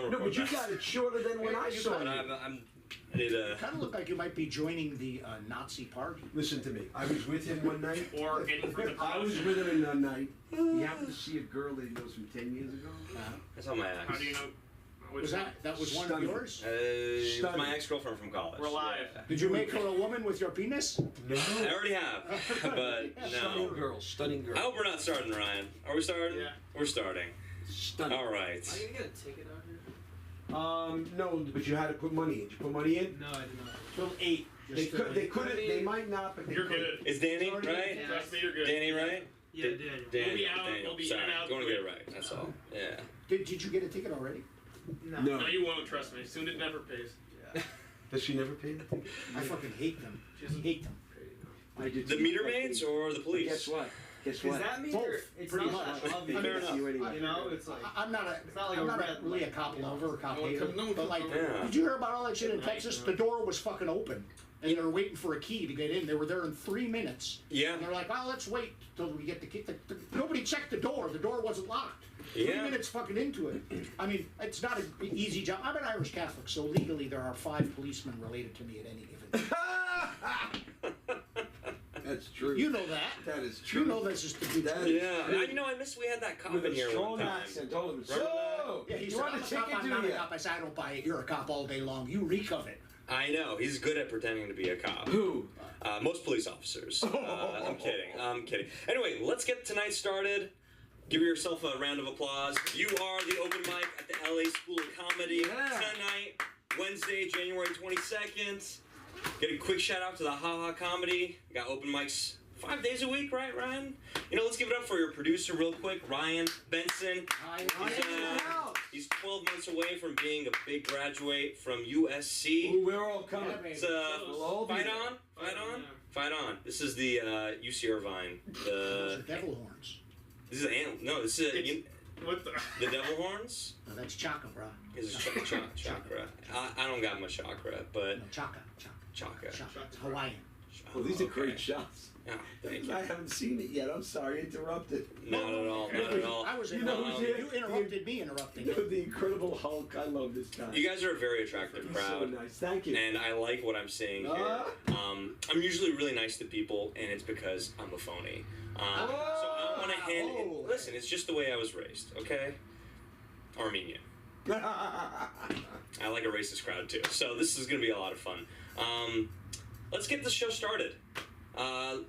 don't No, record but you that. got it shorter than when I saw But you. I need a. Kind of look like you might be joining the Nazi party. Listen to me. I was with him one night. Or getting for the I was promotion. with him one night. He happened to see a girl that he knows from 10 years ago. That's all my ex. How do you know? Was that was one of Stunning. yours? It's my ex-girlfriend from college. We're live. Yeah. Did you make her a woman with your penis? No. I already have, but Stunning no. girl. Stunning girl. I hope we're not starting, Ryan. Are we starting? Yeah. We're starting. Stunning. All right. Am I gonna get a ticket out here? No, but you had to put money in. Did you put money in? No, I did not. Till 8. They could. They couldn't. They might not, but they You're could. good. Is Danny Already- right? Yeah. Trust me, you're good. Danny right? Yeah, Daniel. Danny. We'll be out- Daniel. we'll be in Sorry, and out going to get it quick. right. That's all. Yeah. Did you get a ticket already? No. No. No, you won't. Trust me. Soon it never pays. Yeah. Does she never pay the ticket? I fucking hate them. She I doesn't hate them. I did The too. meter maids or the police? Guess what? Guess Does what? that mean Both, it's pretty not much. that obvious? Fair enough. You anyway. You know, it's like I'm not a. It's not like I'm a not red really a light, cop you know. lover or cop No one hater. come- no one But come like, over. Yeah. did you hear about all that shit in Good night, Texas? bro. The door was fucking open, and they were waiting for a key to get in. They were there in 3 minutes. Yeah. And they're like, oh, let's wait till we get the key. Nobody checked the door. The door wasn't locked. 3 Yeah. minutes fucking into it. I mean, it's not an easy job. I'm an Irish Catholic, so legally there are 5 policemen related to me at any given time. That's true. You know that. That is true. You know this is the truth. That- Yeah. I miss we had that cop With in a here strong one time. accent. Told him, Remember so, Yeah, he you said, want I'm a a cop, ticket, I'm do not a you? cop. I said, I don't buy it. You're a cop all day long. You reek of it. I know. He's good at pretending to be a cop. Who? Most police officers. I'm kidding. I'm kidding. Anyway, let's get tonight started. Give yourself a round of applause. You are the open mic at the LA School of Comedy Yeah. tonight, Wednesday, January 22nd. Get a quick shout out to the Ha Ha Comedy. We got open mics 5 days a week, right, Ryan? You know, let's give it up for your producer real quick, Ryan Benson. He's 12 months away from being a big graduate from USC. Ooh, we're all coming. Yeah, baby. It's We'll all be fight there. on, fight on, Yeah. fight on. This is the UC Irvine. Those are devil horns. This is this is It's- What the? the devil horns. No, that's chaka, bro. Is chakra. I don't got much chakra, but No, chaka. chakra. It's Hawaiian. Well, these are Okay. great shots. Yeah, thank you. I haven't seen it yet. I'm sorry, I interrupted. Not at all. Not at all. I was You know interrupting. who's You here? interrupted me interrupting. You know, the Incredible Hulk. I love this guy. You guys are a very attractive He's so crowd. nice. Thank you. And I like what I'm seeing here. I'm usually really nice to people, and it's because I'm a phony. So I don't want to hand. Oh. Listen, it's just the way I was raised. Okay, Armenian. I like a racist crowd too. So this is gonna be a lot of fun. Let's get the show started. I'll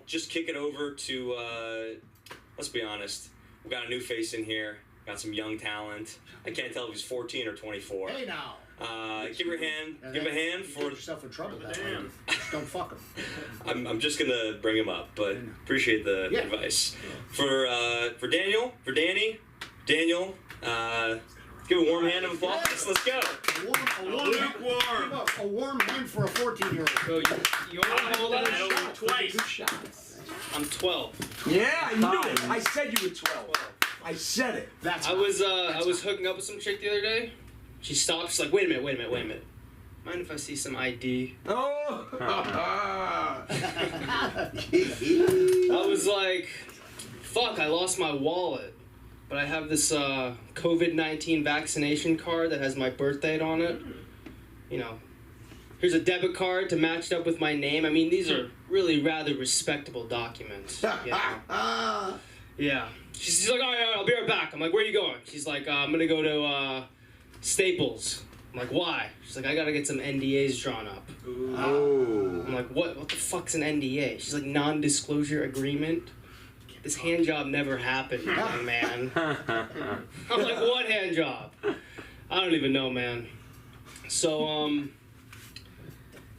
just kick it over to. Let's be honest. We got a new face in here. Got some young talent. I can't tell if he's 14 or 24. Hey now. Give your hand. Now Give a that- hand you for. get yourself in trouble. That way. Damn. Just don't fuck him. I'm just gonna bring him up, but appreciate the Yeah. advice. For Daniel, for Danny, Daniel, give a warm hand of applause. Let's go. Lukewarm. A warm hand for a 14-year-old. Bro, you only hold I on. know you twice. Good shots. I'm 12. Yeah, I knew it. I said you were 12. I said it. That's I was hooking up with some chick the other day. She stopped. She's like, wait a minute. Mind if I see some ID? Oh! I was like, fuck, I lost my wallet. But I have this COVID-19 vaccination card that has my birth date on it. You know, here's a debit card to match it up with my name. I mean, these are really rather respectable documents. You know? Yeah. She's like, all right, I'll be right back. I'm like, where are you going? She's like, I'm going to go to Staples. I'm like, why? She's like, I got to get some NDAs drawn up. Oh. I'm like, what the fuck's an NDA? She's like, non-disclosure agreement. This hand job never happened, young man. I'm like, what hand job? I don't even know, man. So,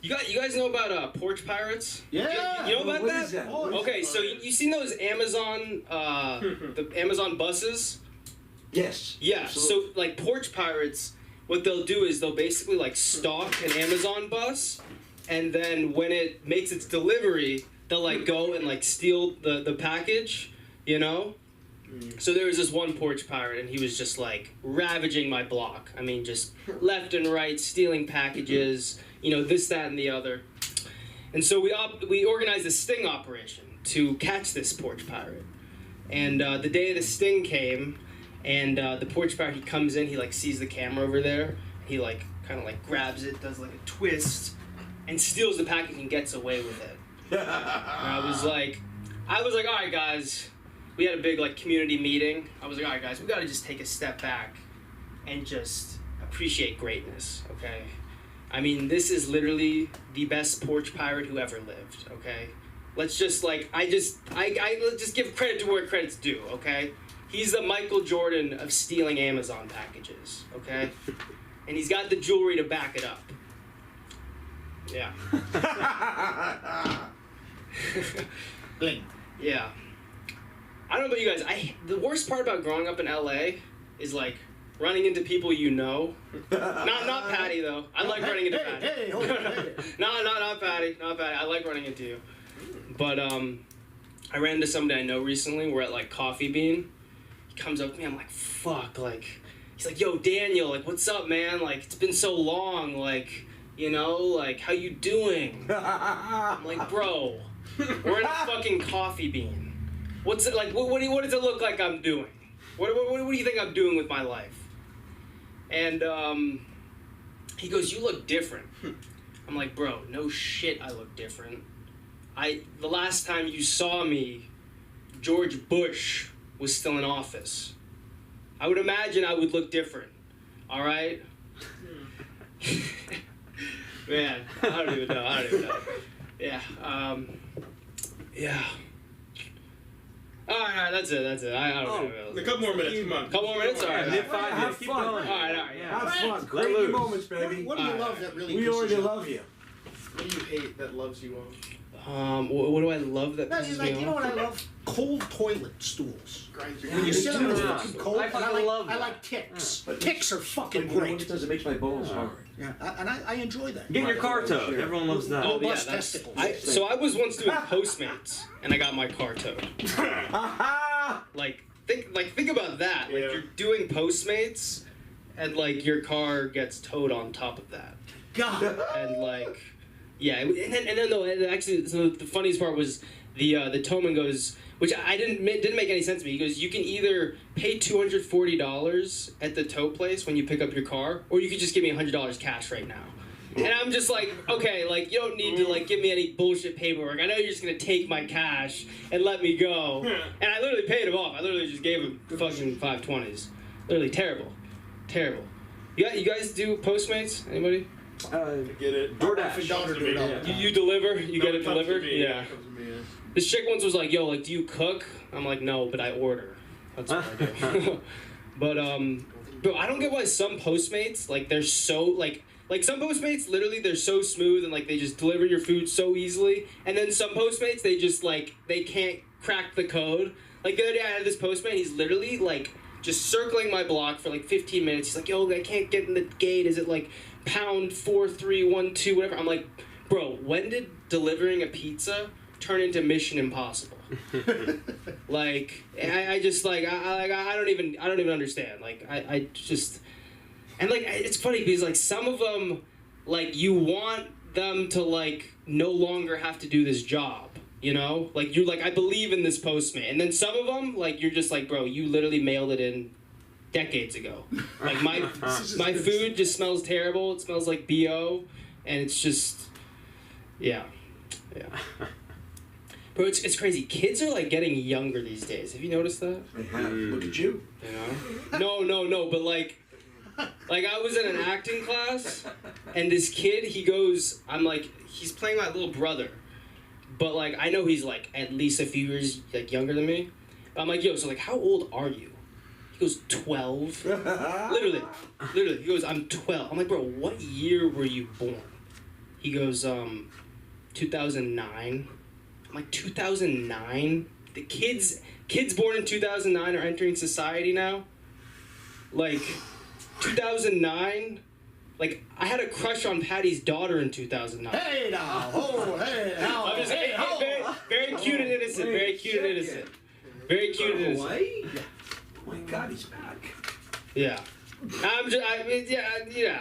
you guys know about porch pirates? Yeah. You know about What that? is that? Okay, so you seen those Amazon, the Amazon buses? Yes. Yeah. absolutely. So like porch pirates, what they'll do is they'll basically like stalk an Amazon bus, and then when it makes its delivery, they'll like go and like steal the package, you know? So there was this one porch pirate, and he was just like ravaging my block. I mean, just left and right, stealing packages, you know, this, that, and the other. And so we organized a sting operation to catch this porch pirate. And the day of the sting came, And the porch pirate, he comes in, he like sees the camera over there, he like kind of like grabs it, does like a twist, and steals the package and gets away with it. And I was like, all right, guys. We had a big like community meeting. I was like, all right, guys, we gotta just take a step back and just appreciate greatness, okay? I mean, this is literally the best porch pirate who ever lived, okay? Let's just like, let's just give credit to where credit's due, okay? He's the Michael Jordan of stealing Amazon packages, okay? And he's got the jewelry to back it up. Yeah. Bling. Yeah. I don't know about you guys. The worst part about growing up in LA is like running into people you know. Not Patty though. I like running into Patty. Hey, hold on, hey. Not Patty. Not Patty. I like running into you. But I ran into somebody I know recently. We're at like Coffee Bean. He comes up to me. I'm like, fuck. Like, he's like, yo, Daniel. Like, what's up, man? Like, it's been so long. Like, you know, like, how you doing? I'm like, bro, we're in a fucking Coffee Bean. What's it like? What does it look like I'm doing? What do you think I'm doing with my life? And he goes, you look different. I'm like, bro, no shit, I look different. The last time you saw me, George Bush was still in office. I would imagine I would look different. All right? Man, I don't even know. Yeah. Yeah. All right, that's it. I don't know. A couple more minutes, come on. Couple more minutes? All right. Live 5 years. Have Keep fun. going. All right, yeah. Have fun. Let Create loose. your moments, baby. What do you love that really We pisses already you love off? you. What do you hate that loves you off? What do I love that No, pisses he's me like, you know off? what I love? Cold toilet stools. Grinds your When you sit on the Yeah. fucking cold, I and fucking love I that. like ticks. But- Ticks are fucking But you know what great. it does? It makes my bones hard. Yeah, and I enjoy that. Get your car towed. Sure. Everyone loves that. Oh, yeah, Robust that's- testicles. So I was once doing Postmates, and I got my car towed. Think about that. Like Yeah. you're doing Postmates, and like your car gets towed on top of that, God. and like, yeah, and then though, and actually, so the funniest part was the towman goes, which I didn't make any sense to me. He goes, you can either pay $240 at the tow place when you pick up your car, or you could just give me $100 cash right now. And I'm just like, okay, like you don't need to like give me any bullshit paperwork. I know you're just gonna take my cash and let me go. And I literally paid him off. I literally just gave him fucking 520s. Literally terrible. You guys do Postmates? Anybody? Get it. My wife and daughter do it all the Yeah. time. You deliver? You get it It comes to delivered? me, Yeah. it comes to me, yeah. This chick once was like, yo, like, do you cook? I'm like, no, but I order. That's what I do. But, bro, I don't get why some Postmates, like, they're so, like some Postmates, literally, they're so smooth and, like, they just deliver your food so easily. And then some Postmates, they just, like, they can't crack the code. Like, the other day I had this Postmate, he's literally, like, just circling my block for, like, 15 minutes. He's like, yo, I can't get in the gate. Is it, like, pound 4312, whatever? I'm like, bro, when did delivering a pizza turn into Mission Impossible? Like, I just, like, I don't even understand. Like, I just... And, like, it's funny because, like, some of them, like, you want them to, like, no longer have to do this job, you know? Like, you're like, I believe in this Postmate. And then some of them, like, you're just like, bro, you literally mailed it in decades ago. Like, my food just smells terrible. It smells like BO. And it's just, yeah. Bro, it's crazy. Kids are, like, getting younger these days. Have you noticed that? I have. Look at you. You know? No, but like I was in an acting class, and this kid, he goes, I'm like, he's playing my little brother, but like, I know he's like at least a few years like younger than me. I'm like, yo, so like, how old are you? He goes, 12. Literally, he goes, I'm 12. I'm like, bro, what year were you born? He goes, 2009. I'm like, 2009? The kids born in 2009 are entering society now? Like, 2009? Like, I had a crush on Patty's daughter in 2009. Hey now, oh, hey now, I'm just hey, ho. very cute and innocent. Very cute and innocent. Very cute and innocent. Hawaii? Oh my God, he's back. Yeah. Yeah.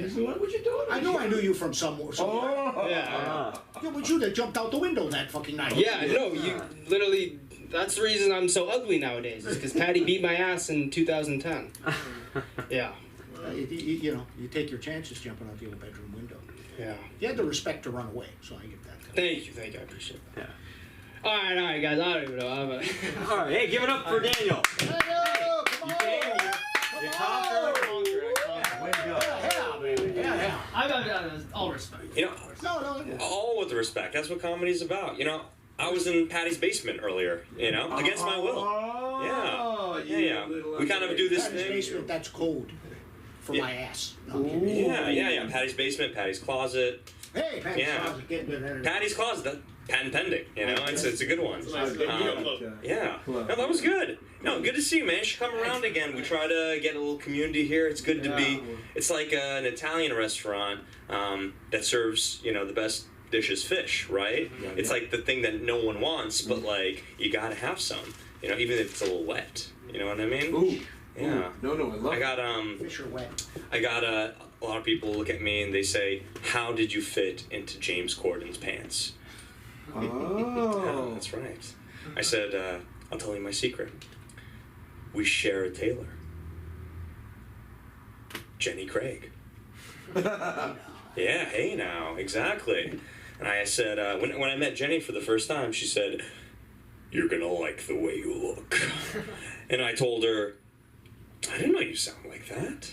What you doing? I knew you from somewhere. Oh. Yeah. It was you that jumped out the window that fucking night. Yeah, no, you literally That's the reason I'm so ugly nowadays. Is because Patty beat my ass in 2010. Yeah. You know, you take your chances jumping out the old bedroom window. Yeah. You had the respect to run away, so I give that. Thank you. I appreciate that. Yeah. All right, guys. I don't even know. All right, hey, give it up for Daniel. Hey, come on! You conquered. Way to go. Yeah, baby. Yeah. I got all respect. You know, No. all with respect. That's what comedy's about. You know, I was in Patty's basement earlier. You know, against my will. Oh, Yeah. We kind of do this Patty's thing. basement, that's code for Yeah. my ass. No, I'm kidding. Yeah. Patty's basement, Patty's closet. Hey, Patty's Yeah. closet, get good. Patty's closet, that patent pending. You know, it's a good one. Nice. Yeah. No, that was good. No, good to see you, man. You should come around again. We try to get a little community here. It's good to be. It's like an Italian restaurant that serves, you know, the best dishes fish, right? It's like the thing that no one wants, but like you gotta have some. You know, even if it's a little wet. You know what I mean? Ooh. Yeah. No, I love I got Fish are wet. a lot of people look at me and they say, "How did you fit into James Corden's pants?" Yeah, Oh. that's right. I said, I'll tell you my secret. We share a tailor. Jenny Craig. Yeah, hey now, exactly. And I said, when I met Jenny for the first time, she said, "You're gonna like the way you look." And I told her, "I didn't know you sound like that."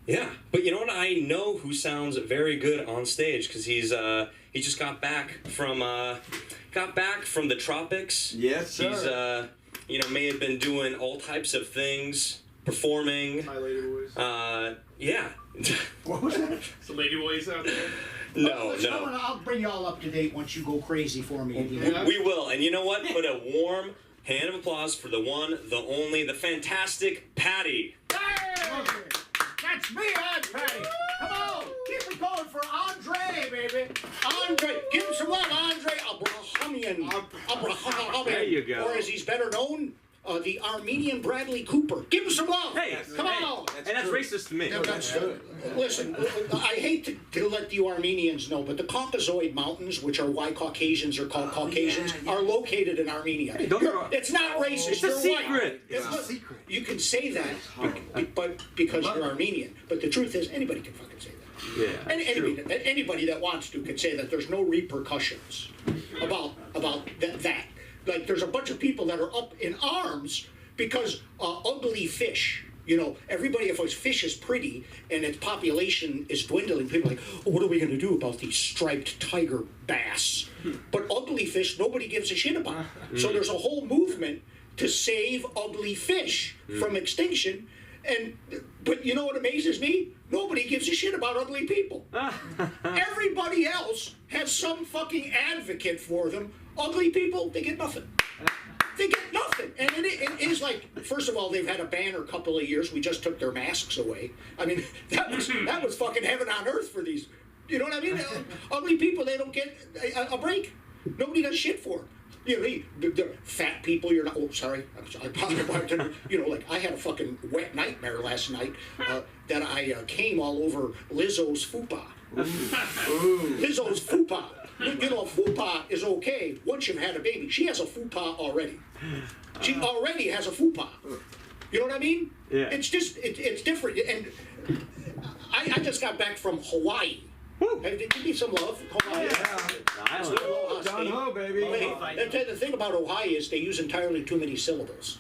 Yeah, but you know what? I know who sounds very good on stage because he just got back from the tropics. Yes, sir. He's may have been doing all types of things, performing. My lady boys. Yeah. What was that? Some lady boys out there. No. I'll bring you all up to date once you go crazy for me. Yeah. We will, and you know what? Put a warm hand of applause for the one, the only, the fantastic Patty. Hey! That's me, I'm Patty. Come on, keep it going for Andre, baby. Andre, give him some love, Andre Abrahamian. There you go. Or as he's better known, the Armenian Bradley Cooper. Give him some love. Hey, come on. And that's racist to me. No, listen, I hate to let you Armenians know, but the Caucasoid Mountains, which are why Caucasians are called Caucasians, are located in Armenia. don't get wrong. It's not racist. It's a You're secret. White. It's a Look, secret. You can say that, but because you're Armenian. But the truth is, anybody can fucking say that. Yeah. And anybody that wants to can say that. There's no repercussions about that. Like there's a bunch of people that are up in arms because ugly fish. You know, everybody, if a fish is pretty and its population is dwindling, people are like, oh, what are we going to do about these striped tiger bass? But ugly fish, nobody gives a shit about. So there's a whole movement to save ugly fish from extinction. But you know what amazes me? Nobody gives a shit about ugly people. Everybody else has some fucking advocate for them. Ugly people, they get nothing. They get nothing. And it is like, first of all, they've had a ban a couple of years. We just took their masks away. I mean, that was fucking heaven on earth for these. You know what I mean? Ugly people, they don't get a break. Nobody does shit for them. You know, the fat people, you're not, oh, sorry. I apologize. You know, like, I had a fucking wet nightmare last night that I came all over Lizzo's fupa. Lizzo's fupa. You know, a fupa is okay once you've had a baby. She has a fupa already. She already has a fupa. You know what I mean? Yeah. It's just, it's different. And I just got back from Hawaii. Hey, give me some love. Hawaii. Island. Aloha John State. Ho, baby. The thing about Hawaii is they use entirely too many syllables.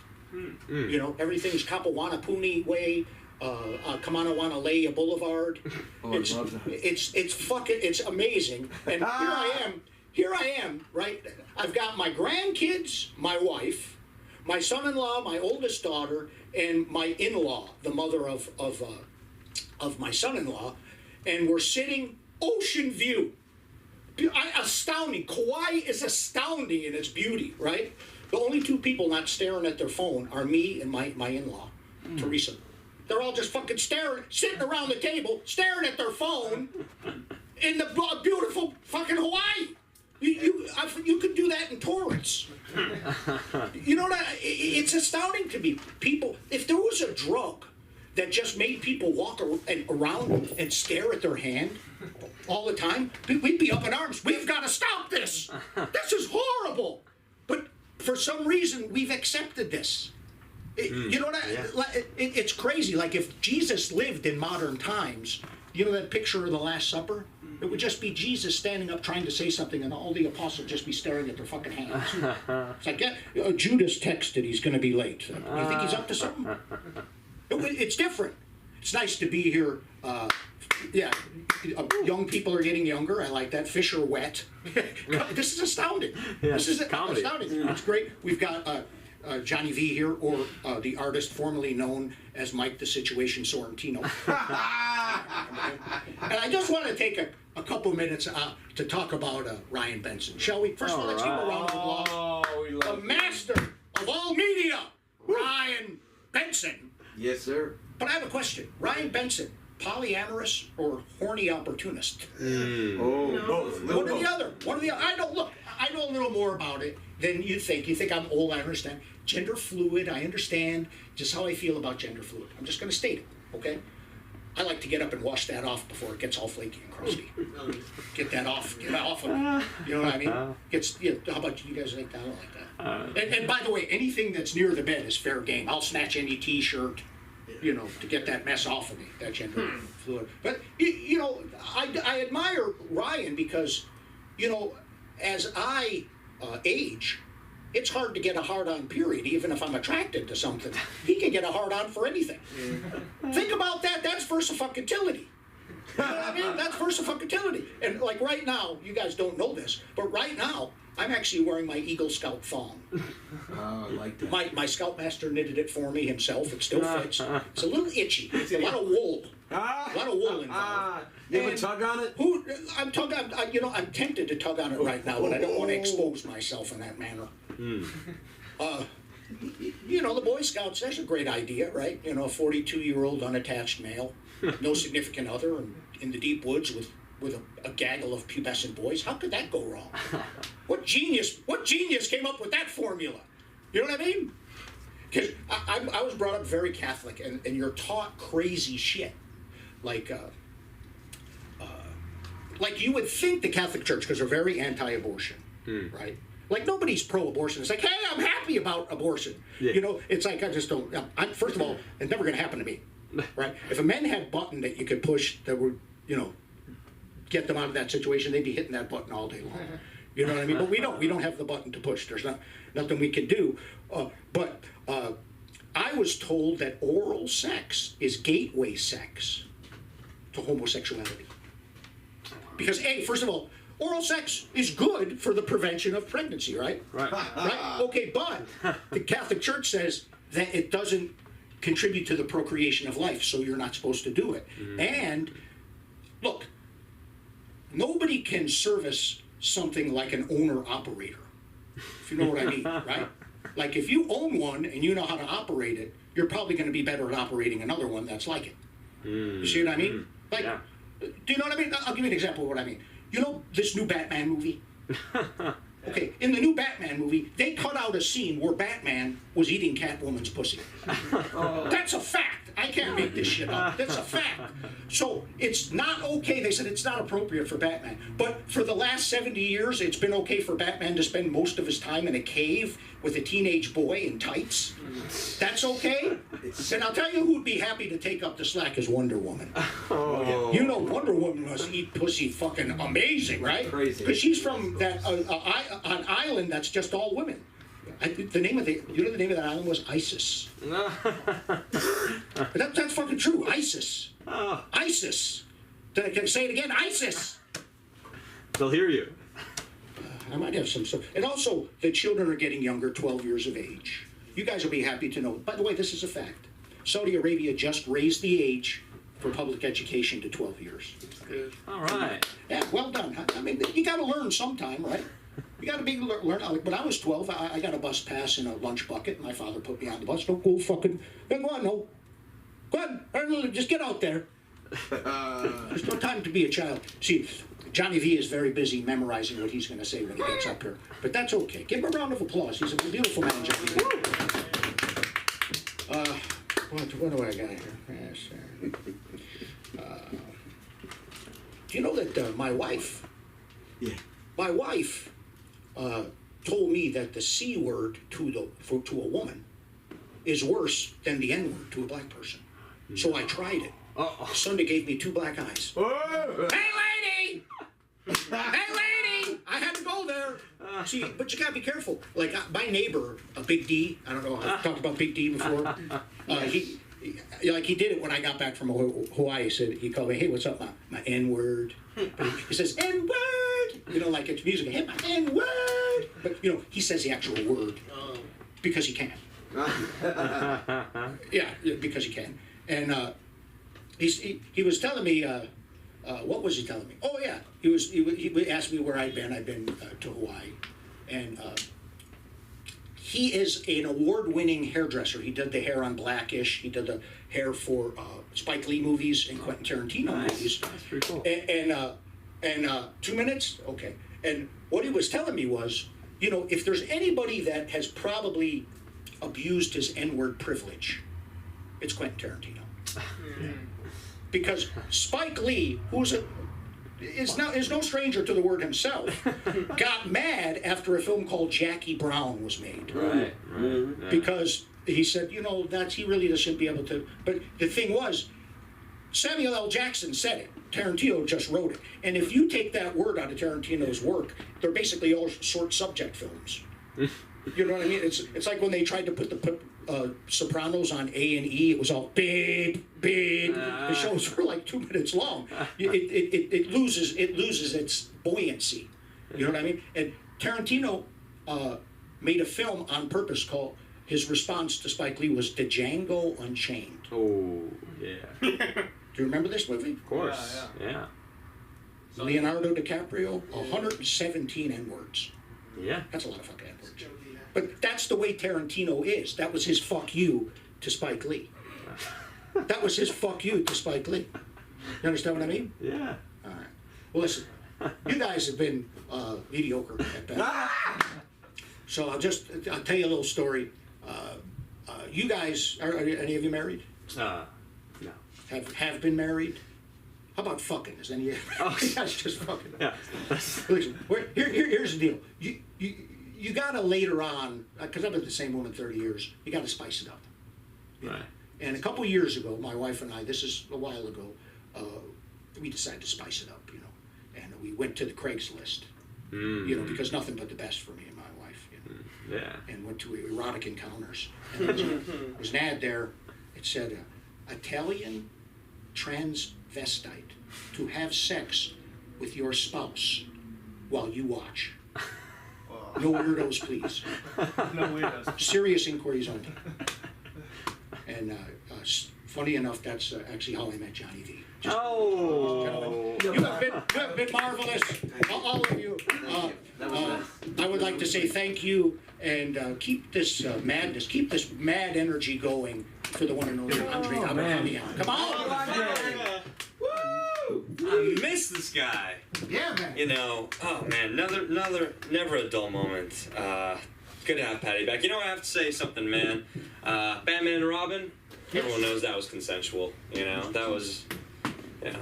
You know, everything's Kapawanapuni Way, Kamanawanalea Boulevard. Oh, I love that. It's amazing. And here I am, right? I've got my grandkids, my wife, my son-in-law, my oldest daughter, and my in-law, the mother of my son-in-law, and we're sitting ocean view. Astounding. Kauai is astounding in its beauty, right? The only two people not staring at their phone are me and my in-law, Teresa. They're all just fucking staring, sitting around the table, staring at their phone in the beautiful fucking Hawaii. You could do that in Torrance. You know what? It's astounding to me. People, if there was a drug that just made people walk around and stare at their hand all the time, we'd be up in arms. We've got to stop this. This is horrible. But for some reason, we've accepted this. You know what it's crazy. Like if Jesus lived in modern times, you know that picture of the Last Supper? It would just be Jesus standing up trying to say something, and all the apostles just be staring at their fucking hands. It's like, Judas texted he's going to be late. You think he's up to something? It's different. It's nice to be here. Young people are getting younger. I like that. Fish are wet. This is astounding. Yeah, this is comedy. astounding. It's great. We've got Johnny V here, or the artist formerly known as Mike the Situation Sorrentino. And I just want to take a couple minutes to talk about Ryan Benson, shall we? First of all, let's give him a round of applause. Oh, we The love you. master of all media, Ryan Benson. Yes, sir. But I have a question. Ryan Benson, polyamorous or horny opportunist? Oh, both. One or the other. One or the other. I know a little more about it than you think. You think I'm old, I understand. Gender fluid, I understand just how I feel about gender fluid. I'm just going to state it, okay? I like to get up and wash that off before it gets all flaky and crusty. Get that off. Get off of it. You know what I mean? How about you guys like that? I don't like that. And by the way, anything that's near the bed is fair game. I'll snatch any T-shirt, to get that mess off of me, that gender fluid. But, I admire Ryan because, as I age, it's hard to get a hard-on period, even if I'm attracted to something. He can get a hard-on for anything. Think about that. That's versafuctility. You know what I mean? That's versafutility. And like right now, you guys don't know this, but right now, I'm actually wearing my Eagle Scout thong. I like that. My Scoutmaster knitted it for me himself. It still fits. It's a little itchy. It's a lot of wool. A lot of wool involved. You have a tug on it? I'm tempted to tug on it right now, but I don't want to expose myself in that manner. The Boy Scouts, that's a great idea, right? A 42-year-old unattached male, no significant other, and in the deep woods with a gaggle of pubescent boys. How could that go wrong? What genius came up with that formula? You know what I mean? Because I was brought up very Catholic, and you're taught crazy shit. Like you would think the Catholic Church, because they're very anti-abortion, right? Like nobody's pro-abortion. It's like, hey, I'm happy about abortion. Yeah. It's like I just don't. First of all, it's never going to happen to me, right? If a man had a button that you could push that would, get them out of that situation, they'd be hitting that button all day long. You know what I mean? But we don't have the button to push. There's nothing we can do. But I was told that oral sex is gateway sex to homosexuality. Because first of all, oral sex is good for the prevention of pregnancy, right? Right. Right? Okay, but the Catholic Church says that it doesn't contribute to the procreation of life, so you're not supposed to do it. And look, nobody can service something like an owner-operator, if you know what I mean, right? Like if you own one and you know how to operate it, you're probably going to be better at operating another one that's like it. You see what I mean? Like, Yeah. do you know what I mean? I'll give you an example of what I mean. You know this new Batman movie? Okay, in the new Batman movie, they cut out a scene where Batman was eating Catwoman's pussy. That's a fact. I can't make this shit up. That's a fact. So it's not okay. They said it's not appropriate for Batman. But for the last 70 years, it's been okay for Batman to spend most of his time in a cave with a teenage boy in tights. That's okay? And I'll tell you who'd be happy to take up the slack is Wonder Woman. Oh. You know Wonder Woman must eat pussy fucking amazing, right? Crazy. Because she's from that an island that's just all women. The name of that island was Isis. That's fucking true. Isis. Oh. ISIS. Can I say it again? ISIS. They'll hear you. I might have some stuff. And also, the children are getting younger, 12 years of age. You guys will be happy to know. By the way, this is a fact. Saudi Arabia just raised the age for public education to 12 years. Good. All right. Yeah, well done. I mean, you got to learn sometime, right? You got to be learn. When I was 12, I got a bus pass in a lunch bucket. My father put me on the bus. Don't go fucking. Go on, no. Go on, just get out there. There's no time to be a child. See, Johnny V is very busy memorizing what he's going to say when he gets up here. But that's okay. Give him a round of applause. He's a beautiful man, Johnny V. What do I got here? Yes, do you know that my wife told me that the C word to a woman is worse than the N word to a black person. So I tried it. Sunday gave me 2 black eyes. Hey, lady! Hey, lady! I had to go there. See, but you gotta be careful. Like my neighbor, Big D. I don't know. I've talked about Big D before. He did it when I got back from Hawaii. He called me, hey, what's up, my N word? He says N word. You know, like it's music. Hey, my N word. But you know, he says the actual word because he can. Yeah, because he can. And he was telling me. What was he telling me? Oh yeah, he asked me where I'd been. I'd been to Hawaii, and he is an award-winning hairdresser. He did the hair on Blackish. He did the hair for Spike Lee movies and Quentin Tarantino movies. That's pretty cool. And 2 minutes, okay. And what he was telling me was, you know, if there's anybody that has probably abused his N-word privilege, it's Quentin Tarantino. Because Spike Lee, is no stranger to the word himself, got mad after a film called Jackie Brown was made. Right. Yeah. Because he said, you know, he really shouldn't be able to. But the thing was, Samuel L. Jackson said it. Tarantino just wrote it. And if you take that word out of Tarantino's work, they're basically all short subject films. You know what I mean? It's like when they tried to put the Sopranos on A&E. It was all big. The shows were like 2 minutes long. It loses its buoyancy. You know what I mean? And Tarantino made a film on purpose called. His response to Spike Lee was Django Unchained. Oh yeah. Do you remember this movie? Of course. Yeah. Leonardo DiCaprio, 117 N-words. Yeah. That's a lot of fucking N-words. But that's the way Tarantino is. That was his fuck you to Spike Lee. That was his fuck you to Spike Lee. You understand what I mean? Yeah. All right. Well, listen. You guys have been mediocre at best. So I'll tell you a little story. You guys, are any of you married? No. Have been married? How about fucking? Is any of you guys just fucking? Yeah. Listen, here's the deal. You gotta later on, because I've been with the same woman 30 years, you gotta spice it up. Right. And a couple years ago, my wife and I, this is a while ago, we decided to spice it up, you know. And we went to the Craigslist, you know, because nothing but the best for me and my wife, you know. Yeah. And went to erotic encounters. And there was an ad there. It said, Italian transvestite to have sex with your spouse while you watch. No weirdos, please. No weirdos. Serious inquiries only. And funny enough, that's actually how I met Johnny V. You have been marvelous, all of you. I would like to say thank you and keep this madness, keep this mad energy going for the one and only Andre Abrahamian. Come on! I miss this guy. Yeah, man. You know, oh man, never a dull moment. Good to have Patty back. You know, I have to say something, man. Batman and Robin, everyone knows that was consensual. You know, that was, you know,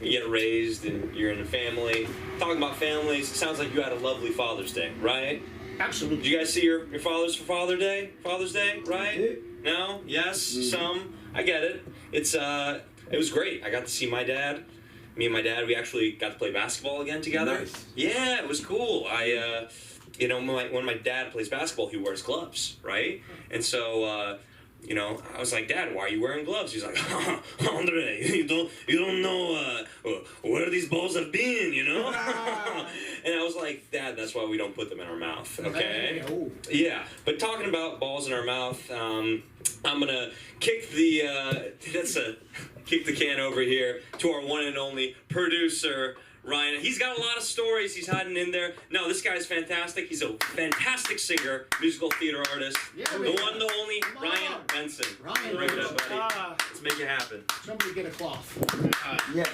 you get raised and you're in a family. Talking about families, it sounds like you had a lovely Father's Day, right? Absolutely. Did you guys see your fathers for Father's Day, right? No? Yes? Some? I get it. It was great. I got to see my dad. Me and my dad, we actually got to play basketball again together. Nice. Yeah, it was cool. You know, when my dad plays basketball, he wears gloves, right? And so, you know, I was like, Dad, why are you wearing gloves? He's like, Andre, you don't know where these balls have been, you know? And I was like, Dad, that's why we don't put them in our mouth, okay? Yeah, but talking about balls in our mouth, I'm gonna kick the can over here to our one and only producer, Ryan. He's got a lot of stories he's hiding in there. No, this guy's fantastic. He's a fantastic singer, musical theater artist. Yeah, the man. one, the only, Come Ryan on. Benson. Ryan Bring it Benson. up, buddy. Let's make it happen. Somebody get a cloth. Yes.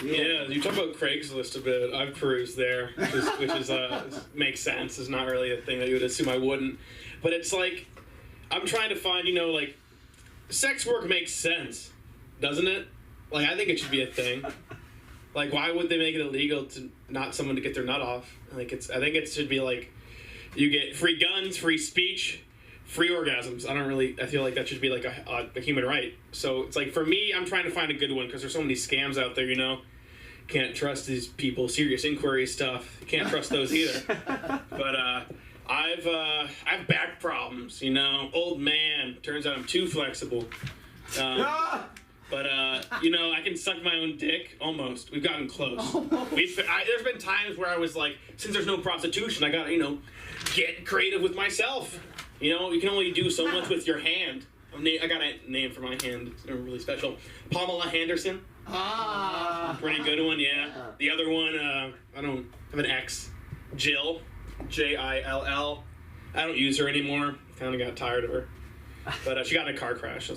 Yeah, you talk about Craigslist a bit. I've perused there, which is makes sense. It's not really a thing that you would assume I wouldn't. But it's like, I'm trying to find, you know, like, sex work makes sense, doesn't it? Like, I think it should be a thing. Like, why would they make it illegal to not someone to get their nut off? Like, I think it should be like, You get free guns, free speech, free orgasms. I feel like that should be like a human right. So it's like, for me, I'm trying to find a good one because there's so many scams out there, you know. Can't trust these people. Serious inquiry stuff. You can't trust those either. But I've back problems, you know. Old man. Turns out I'm too flexible. But you know, I can suck my own dick. Almost. We've gotten close. There's been times where I was like, since there's no prostitution, I gotta, you know, get creative with myself. You know, you can only do so much with your hand. I got a name for my hand. It's really special. Pamela Henderson. Pretty good one, yeah. The other one, I don't have an ex. Jill. Jill. I don't use her anymore. Kind of got tired of her. But she got in a car crash, so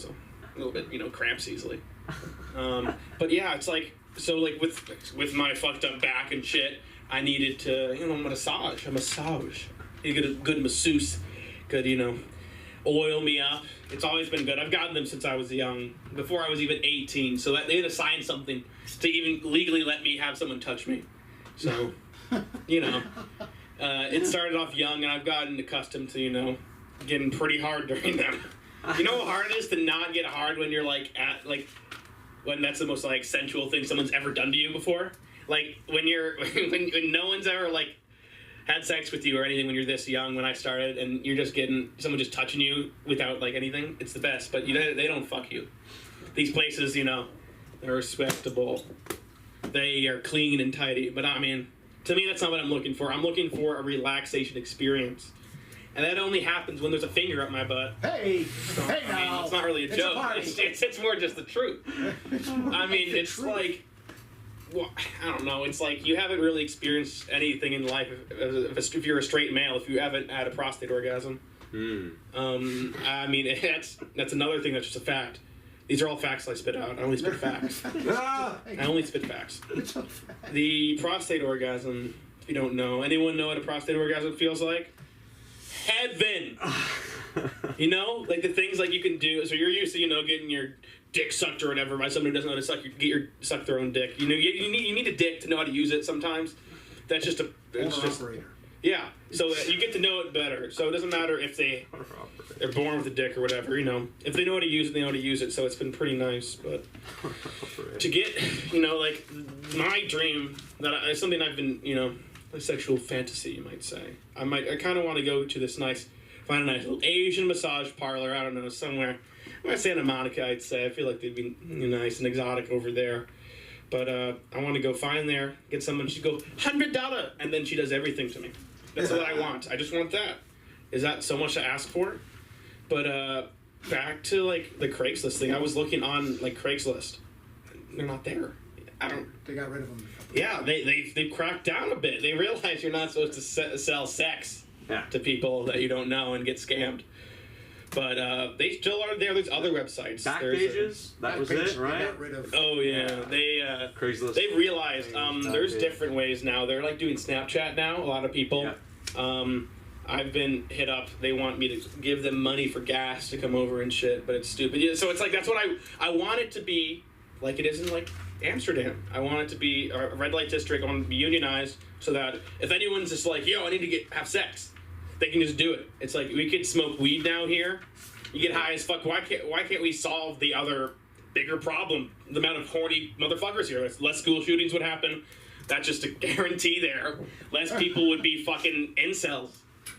a little bit, you know, cramps easily. But yeah, it's like, so like with my fucked up back and shit, I needed to, you know, a massage. You get a good masseuse, good, you know, oil me up. It's always been good. I've gotten them since I was young, before I was even 18. So that they had to sign something to even legally let me have someone touch me. So, you know, it started off young, and I've gotten accustomed to, you know, getting pretty hard during them. You know how hard it is to not get hard when you're like when that's the most like sensual thing someone's ever done to you before? Like when you're when no one's ever like had sex with you or anything when you're this young, when I started, and you're just getting someone just touching you without like anything. It's the best, but they don't fuck you. These places, you know, they're respectable. They are clean and tidy. But I mean, to me, that's not what I'm looking for. I'm looking for a relaxation experience. And that only happens when there's a finger up my butt. Hey, So, hey I mean, now. it's not really a It's joke. a party. It's more just the truth. I mean, the it's truth. like, well, I don't know. It's like you haven't really experienced anything in life if you're a straight male, if you haven't had a prostate orgasm. I mean, that's another thing that's just a fact. These are all facts I spit out. I only spit facts. I only spit facts. The prostate orgasm, if you don't know, anyone know what a prostate orgasm feels like? Heaven! You know? Like the things like you can do, so you're used to, you know, getting your dick sucked or whatever by somebody who doesn't know how to suck their own dick. You know, you need a dick to know how to use it sometimes. That's just Operator. yeah. So you get to know it better. So it doesn't matter if they're born with a dick or whatever, you know. If they know how to use it, they know how to use it. So it's been pretty nice. But to get, you know, like my dream, it's something I've been, you know, a sexual fantasy, you might say. I kind of want to go to this find a nice little Asian massage parlor, I don't know, somewhere. Santa Monica, I'd say. I feel like they'd be nice and exotic over there. But I want to go find there, get someone, she'd go, $100, and then she does everything to me. That's what I want. I just want that. Is that so much to ask for? But back to, like, the Craigslist thing. I was looking on, like, Craigslist. They're not there. They got rid of them. Yeah, they've cracked down a bit. They realize you're not supposed to sell sex to people that you don't know and get scammed. But they still are there. There's other websites. Backpages? That was it, They right? got rid of. Oh yeah, Craigslist. they realized there's Backpage. different ways now. They're like doing Snapchat now. A lot of people. Yeah. I've been hit up. They want me to give them money for gas to come over and shit, but it's stupid. Yeah, so it's like that's what I want it to be like it is in like Amsterdam. I want it to be a red light district. I want it to be unionized so that if anyone's just like, yo, I need to have sex, they can just do it. It's like we could smoke weed now here. You get high as fuck. Why can't we solve the other bigger problem? The amount of horny motherfuckers here. Less school shootings would happen. That's just a guarantee there. Less people would be fucking incels.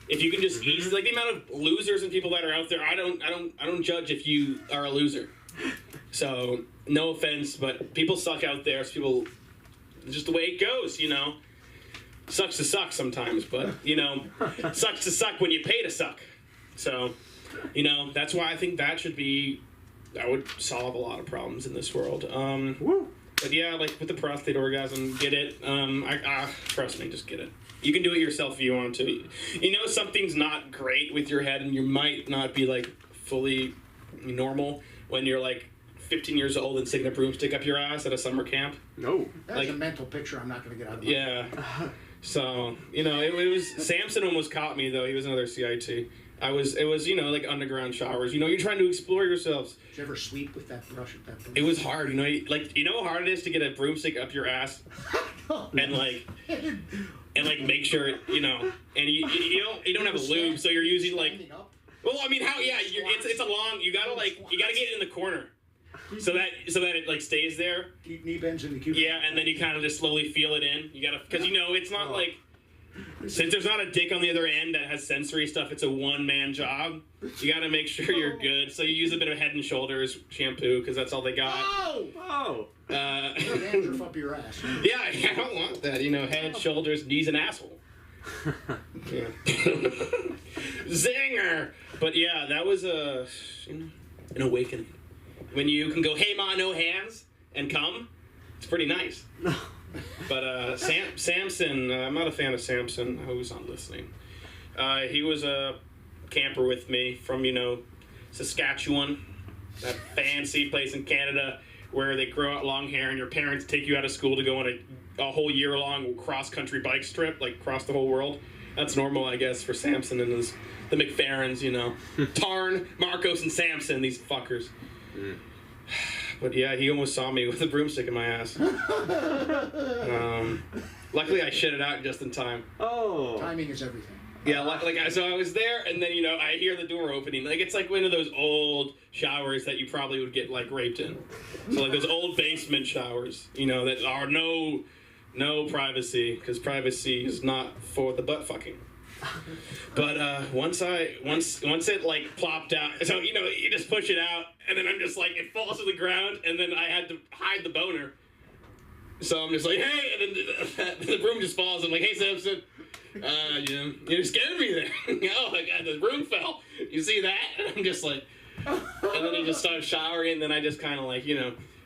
If you can just easily, like the amount of losers and people that are out there, I don't judge if you are a loser. So no offense, but people suck out there. So people, it's just the way it goes, you know. Sucks to suck sometimes, but you know, sucks to suck when you pay to suck. So, you know, that's why I think that would solve a lot of problems in this world. But yeah, like with the prostate orgasm, get it. Trust me, just get it. You can do it yourself if you want to. You know something's not great with your head and you might not be like fully normal when you're like 15 years old and sticking a broomstick up your ass at a summer camp. No. That's like- a mental picture I'm not going to get out of my Yeah. So, you know, it was Samson almost caught me though. He was another CIT. It was, you know, like underground showers. You know, you're trying to explore yourselves. Did you ever sweep with that brush at that point? It was hard, you know, you know how hard it is to get a broomstick up your ass and like and like make sure you know, and you don't have a lube, so you're using like. Standing up. Well, I mean, how? Yeah, it's a long. You gotta get it in the corner, so that it like stays there. Keep knee bends in the cube. Yeah, and then you kind of just slowly feel it in. You gotta, because it's not like, since there's not a dick on the other end that has sensory stuff, it's a one-man job. You gotta make sure you're good. So you use a bit of Head and Shoulders shampoo because that's all they got. Oh! Uh, Dandruff up your ass. yeah, I don't want that. Head, shoulders, knees, and asshole. Yeah. Zinger! But yeah, that was an awakening. When you can go, hey ma, no hands, and come, it's pretty nice. But Samson, I'm not a fan of Samson, who's not listening. He was a camper with me from, Saskatchewan, that fancy place in Canada where they grow out long hair and your parents take you out of school to go on a whole year-long cross-country bike trip, like across the whole world. That's normal, I guess, for Samson and the McFerrins, Tarn, Marcos, and Samson, these fuckers. Mm. But yeah, he almost saw me with a broomstick in my ass. Luckily, I shit it out just in time. Oh. Timing is everything. Yeah, so I was there, and then, I hear the door opening. Like, it's like one of those old showers that you probably would get, like, raped in. So, like, those old basement showers, that are no privacy, because privacy is not for the butt fucking. But once it like plopped out, so you just push it out, and then I'm just like it falls to the ground, and then I had to hide the boner. So I'm just like, hey, and then the broom just falls. I'm like, hey, Samson, you scared me there. Oh my God, the broom fell. You see that? And I'm just like, and then he just started showering, and then I just kind of like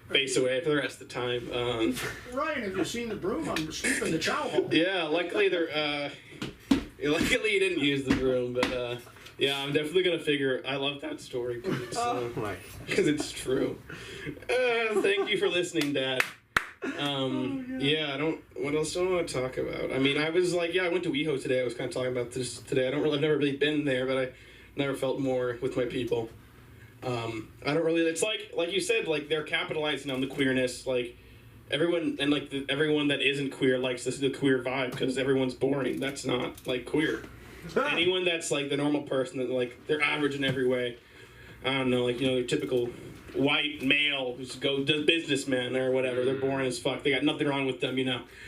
face away for the rest of the time. Ryan, have you seen the broom? I'm asleep in the chow hall. Yeah, luckily luckily you didn't use the broom, but yeah, I'm definitely gonna figure. I love that story because it's true. Thank you for listening, Dad. Yeah, what else do I want to talk about? I mean, I was like, I went to WeHo today. I was kind of talking about this today. I've never really been there, but I never felt more with my people. I don't really. It's like you said, like they're capitalizing on the queerness, like. Everyone and everyone that isn't queer likes the queer vibe because everyone's boring. That's not like queer. Anyone that's like the normal person that like they're average in every way. I don't know, your typical white male who's does businessman or whatever. They're boring as fuck. They got nothing wrong with them.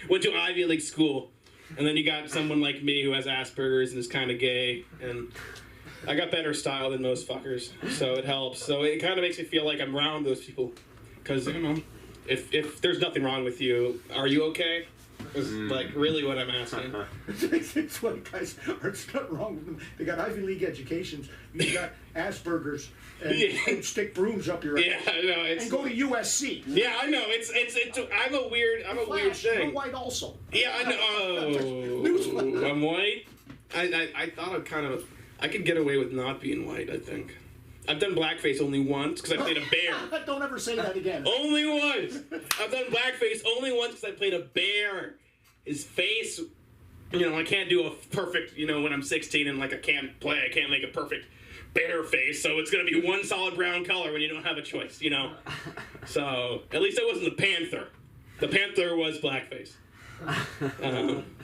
Went to Ivy League school, and then you got someone like me who has Asperger's and is kind of gay, and I got better style than most fuckers, so it helps. So it kind of makes me feel like I'm around those people, because If there's nothing wrong with you, are you okay? Is like really what I'm asking. It's what guys there's nothing wrong with them. They got Ivy League educations. You got Asperger's and stick brooms up your ass. Yeah, I know. And go to USC. Yeah, I know. It's I'm a weird thing. You're white also. Yeah, I know. I'm white. I thought I could get away with not being white. I think. I've done blackface only once because I played a bear. Don't ever say that again. Only once. I've done blackface only once because I played a bear. His face, I can't do a perfect, when I'm 16 and I can't make a perfect bear face. So it's going to be one solid brown color when you don't have a choice, So at least I wasn't the Panther. The Panther was blackface.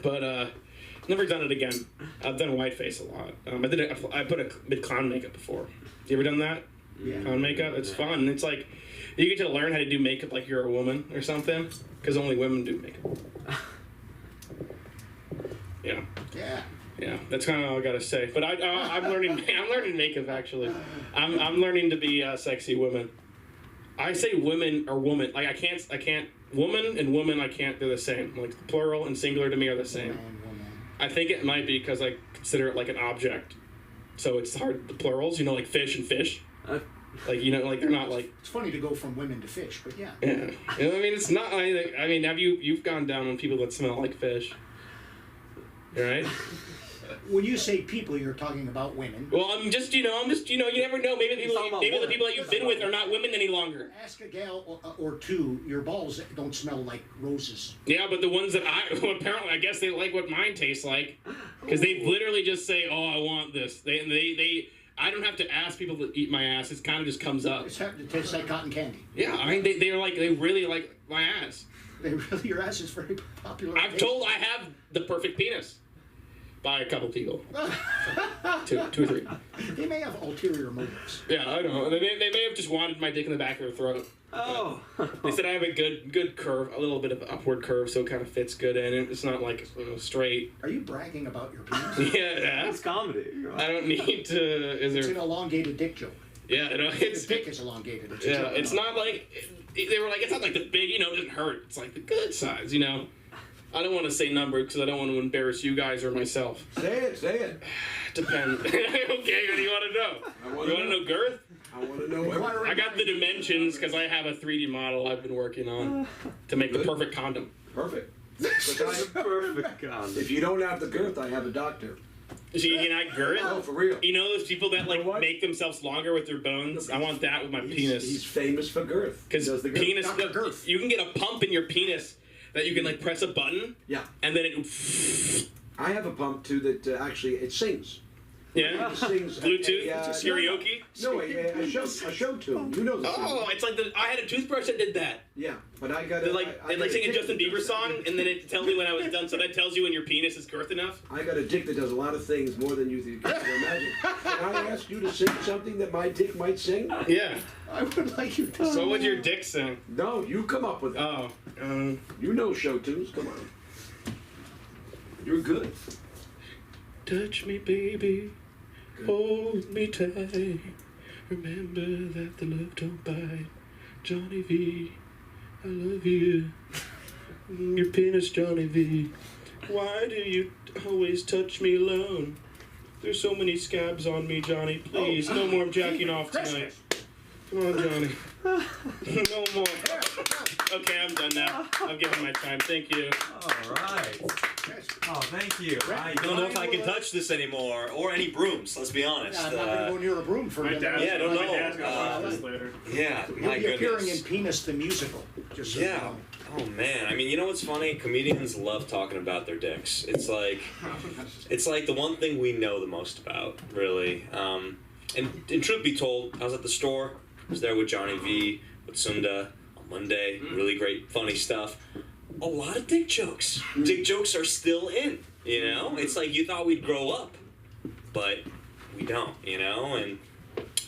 But never done it again. I've done whiteface a lot. I put a clown makeup before. You ever done that? Yeah. Clown makeup? It's fun. It's like you get to learn how to do makeup like you're a woman or something, because only women do makeup. Yeah. Yeah. Yeah. That's kind of all I gotta say. But I'm learning. I'm learning makeup actually. I'm learning to be a sexy woman. I say women or woman. Like I can't. Woman and woman. I can't. They're the same. Like plural and singular to me are the same. I think it might be because I consider it like an object. So it's hard, the plurals, like fish and fish. Like, they're not like... It's funny to go from women to fish, but yeah. Yeah. It's not... you've gone down on people that smell like fish. Right? When you say people, you're talking about women. Well, you never know. Maybe the people that you've been with are not women any longer. Ask a gal or two, your balls don't smell like roses. Yeah, but the ones that apparently, I guess they like what mine tastes like. Because they literally just say, oh, I want this. I don't have to ask people to eat my ass. It kind of just comes up. It tastes like cotton candy. Yeah, they really like my ass. Your ass is very popular. I'm told I have the perfect penis by a couple people. two or three. They may have ulterior motives. Yeah, I know. They may have just wanted my dick in the back of their throat. Oh. They said I have a good curve, a little bit of upward curve, so it kind of fits good in. It's not like straight. Are you bragging about your penis? Yeah. It's comedy. I don't need to. Is It's an there? elongated dick joke. Yeah, no, Your it's. dick is elongated. It's a Yeah, joke. it's not like they were like it's not like the big, it doesn't hurt. It's like the good size, I don't want to say number because I don't want to embarrass you guys or myself. Say it. Depends. Okay, what do you want to know? You want to know girth? I want to know. I got the dimensions because I have a 3D model I've been working on to make the perfect condom. Perfect. Perfect condom. If you don't have the girth, I have a doctor. So you can add girth? No, for real. You know those people that like what? make themselves longer with their bones? I want that with my penis. He's famous for girth. Because Does the girth. penis, Dr. Girth. you can get a pump in your penis that you can like press a button Yeah. and then it. I have a pump too that actually it sings. Yeah. It sings. Bluetooth, a karaoke. No, a show tune. You know the Oh, song. it's like I had a toothbrush that did that. Yeah, but I got They like sing a Justin Bieber song, and then it tells me when I was done. So that tells you when your penis is girth enough. I got a dick that does a lot of things more than you can imagine. Can I ask you to sing something that my dick might sing? Yeah. I would like you to. So what'd your dick sing? No, you come up with it. Oh. You know show tunes. Come on. You're good. Touch me, baby. Hold me tight. Remember that the love don't bite. Johnny V, I love you. Your penis, Johnny V. Why do you always touch me alone? There's so many scabs on me, Johnny. Please, no more jacking off tonight. Come on, Johnny. No more. Okay, I'm done now. I've given my time. Thank you. All right. Oh, thank you. I don't know if I can touch this anymore, or any brooms. Let's be honest. I'm not going to go near a broom for My another. dad's, Yeah, I don't my know. dad's gonna watch this later. Yeah, He'll my be appearing goodness. in Penis the Musical. Just so you Yeah. know. Oh man. I mean, you know what's funny? Comedians love talking about their dicks. It's like the one thing we know the most about, really. And truth be told, I was at the store. I was there with Johnny V, with Sunda on Monday. Really great, funny stuff. A lot of dick jokes. Dick jokes are still in. It's like you thought we'd grow up, but we don't. And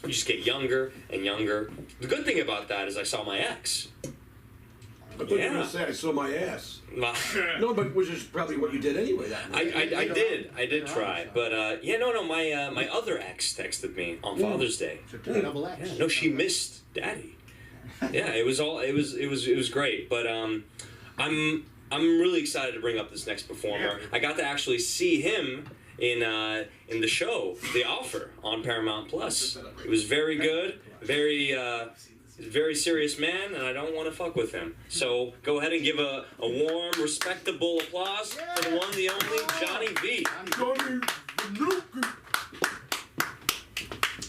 we just get younger and younger. The good thing about that is I saw my ex. I thought you were Yeah. going to say I saw my ass. Well, No, but which is probably what you did anyway that night. I did try, but my other ex texted me on Father's Day. So double X. Yeah, no, she missed Daddy. Yeah, it was great, but I'm really excited to bring up this next performer. I got to actually see him in the show The Offer on Paramount Plus. It was very good, very serious man, and I don't want to fuck with him. So go ahead and give a warm, respectable applause for the one, the only Johnny V.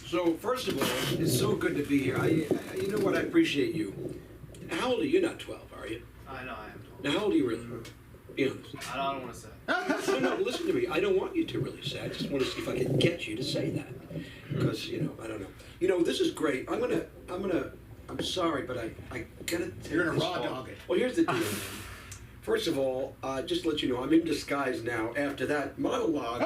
So first of all, it's so good to be here. You know what? I appreciate you. How old are you? You're not 12, are you? I know I am. Now, how old are you really? Be honest. I don't want to say. No, listen to me. I don't want you to really say. I just want to see if I can get you to say that. Because, I don't know. This is great. I'm sorry, but I gotta take You're gonna this raw off. dog it. Well, here's the deal, man. First of all, just to let you know, I'm in disguise now. After that monologue,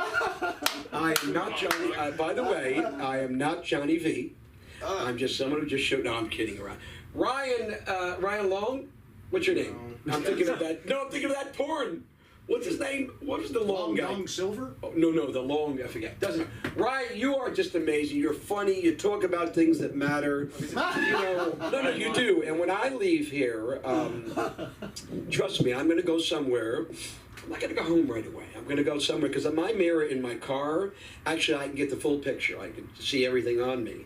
I am not Johnny. By the way, I am not Johnny V. I'm just someone who just showed. No, I'm kidding around. Ryan Long. What's your name? I'm thinking of that. No, I'm thinking of that porn. What's his name? What is the long guy? Long Silver? Oh, no, the long, I forget. Doesn't Ryan, you are just amazing. You're funny. You talk about things that matter. No, you do. And when I leave here, trust me, I'm going to go somewhere. I'm not going to go home right away. I'm going to go somewhere because my mirror in my car, actually, I can get the full picture. I can see everything on me.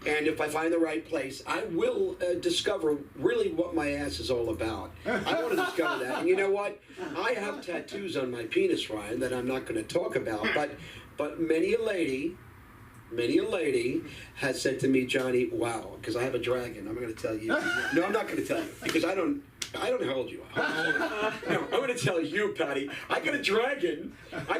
And if I find the right place, I will discover really what my ass is all about. I want to discover that. And you know what? I have tattoos on my penis, Ryan, that I'm not going to talk about. But many a lady has said to me, Johnny, wow, because I have a dragon. I'm going to tell you. No, I'm not going to tell you because I don't hold you. No, I'm going to tell you, Patty. I got a dragon. I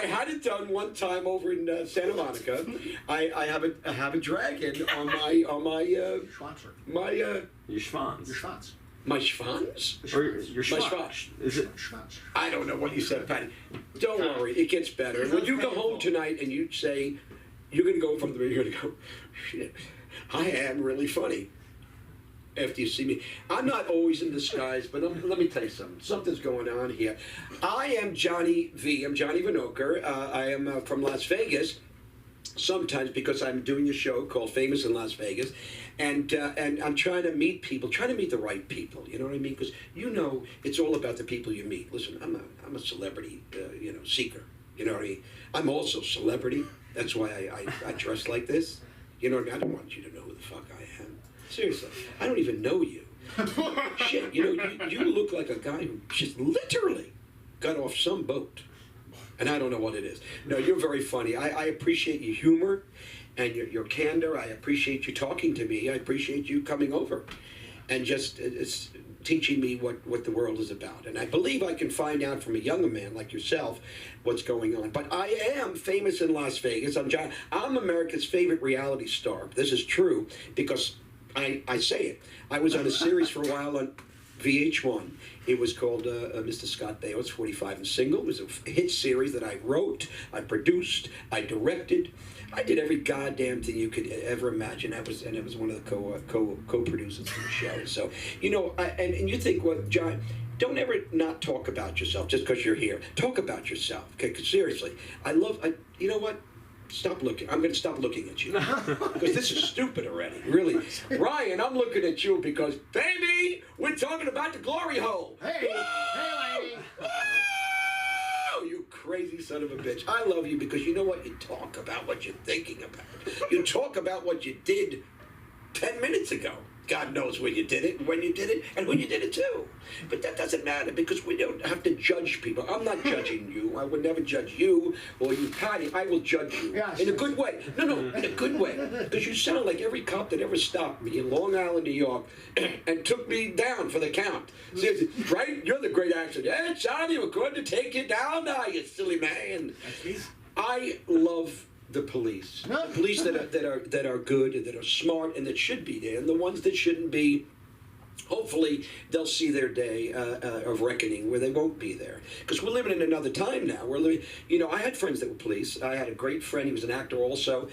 had it done one time over in Santa Monica. I have a dragon on my Schwanzer. Your schwanz. Your Schwanz. My schwanz? Or your My schwanz. schwanz. Is it? I don't know what you said, Patty. Don't worry, it gets better. When you go home tonight and you say, you're going to go from the you're going to go, shit, I am really funny. After you see me, I'm not always in disguise, but let me tell you something. Something's going on here. I am Johnny V. I'm Johnny Vinokur. I am from Las Vegas. Sometimes because I'm doing a show called Famous in Las Vegas, and I'm trying to meet people, trying to meet the right people. You know what I mean? Because it's all about the people you meet. Listen, I'm a celebrity, seeker. You know what I mean? I'm also celebrity. That's why I dress like this. You know what I mean? I don't want you to know who the fuck I am. Seriously, I don't even know you. Shit, you look like a guy who just literally got off some boat. And I don't know what it is. No, you're very funny. I appreciate your humor and your candor. I appreciate you talking to me. I appreciate you coming over and just it's teaching me what the world is about. And I believe I can find out from a younger man like yourself what's going on. But I am famous in Las Vegas. I'm America's favorite reality star. This is true because I say it. I was on a series for a while on VH1. It was called Mr. Scott Baio's 45 and Single. It was a hit series that I wrote, I produced, I directed. I did every goddamn thing you could ever imagine. It was one of the co-producers of the show. So, and you think, well, John, don't ever not talk about yourself just because you're here. Talk about yourself, okay? 'Cause seriously, you know what? Stop looking. I'm going to stop looking at you because this is stupid already. Really, Ryan, I'm looking at you because, baby, we're talking about the glory hole. Hey, lady. Oh, you crazy son of a bitch! I love you because you know what? You talk about what you're thinking about. You talk about what you did 10 minutes ago. God knows when you did it, when you did it, and when you did it too. But that doesn't matter because we don't have to judge people. I'm not judging you. I would never judge you or you, Patty. I will judge you in a good way. No, in a good way. Because you sound like every cop that ever stopped me in Long Island, New York, and took me down for the count. Seriously, right? You're the great actor. Hey, Johnny, we're going to take you down now, you silly man. I love the police that are good and that are smart and that should be there, and the ones that shouldn't be, hopefully they'll see their day of reckoning where they won't be there, because we're living in another time now. We're living, I had friends that were police. I had a great friend. He was an actor also.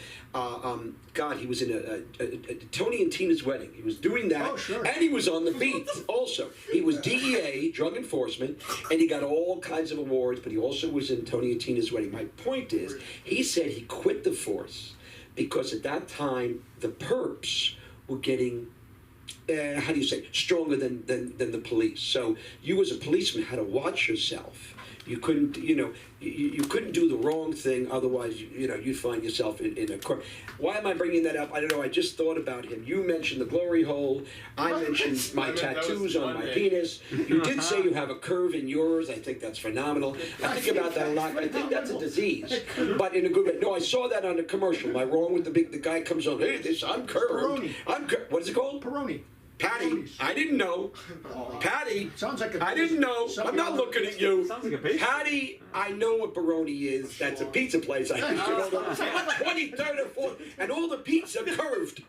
God, he was in a Tony and Tina's Wedding. He was doing that. Oh, sure. And he was on the beat also. He was DEA, drug enforcement, and he got all kinds of awards, but he also was in Tony and Tina's Wedding. My point is, he said he quit the force because at that time, the perps were getting, how do you say, stronger than the police. So you as a policeman had to watch yourself. You couldn't, you couldn't do the wrong thing, otherwise, you'd find yourself in a court. Why am I bringing that up? I don't know. I just thought about him. You mentioned the glory hole. I mentioned my tattoos on my penis. You did say you have a curve in yours. I think that's phenomenal. I think about that a lot. I think that's a disease, but in a good way. No, I saw that on a commercial. Am I wrong with the guy comes on? Hey, I'm curved. What is it called? Peroni. Patty, I didn't know. Patty, Sounds like a I didn't know. I'm not looking at you. Sounds like a pizza. Patty, I know what Baroni is. That's a pizza place. I used to go to 23rd and 4th, and all the pizza curved.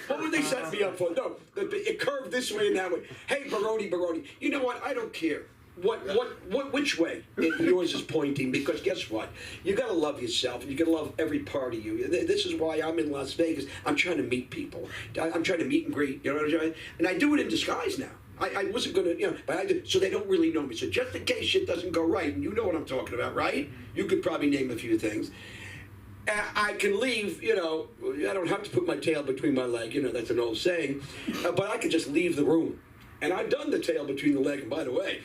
What would they set me up for? No, it curved this way and that way. Hey, Baroni. You know what? I don't care. Which way yours is pointing, because guess what? You gotta love yourself and you gotta love every part of you. This is why I'm in Las Vegas. I'm trying to meet people. I'm trying to meet and greet, you know what I'm saying? And I do it in disguise now. I wasn't gonna, but I did, so they don't really know me. So just in case shit doesn't go right, and you know what I'm talking about, right? You could probably name a few things. I can leave, I don't have to put my tail between my legs, that's an old saying, but I could just leave the room. And I've done the tail between the leg, and by the way,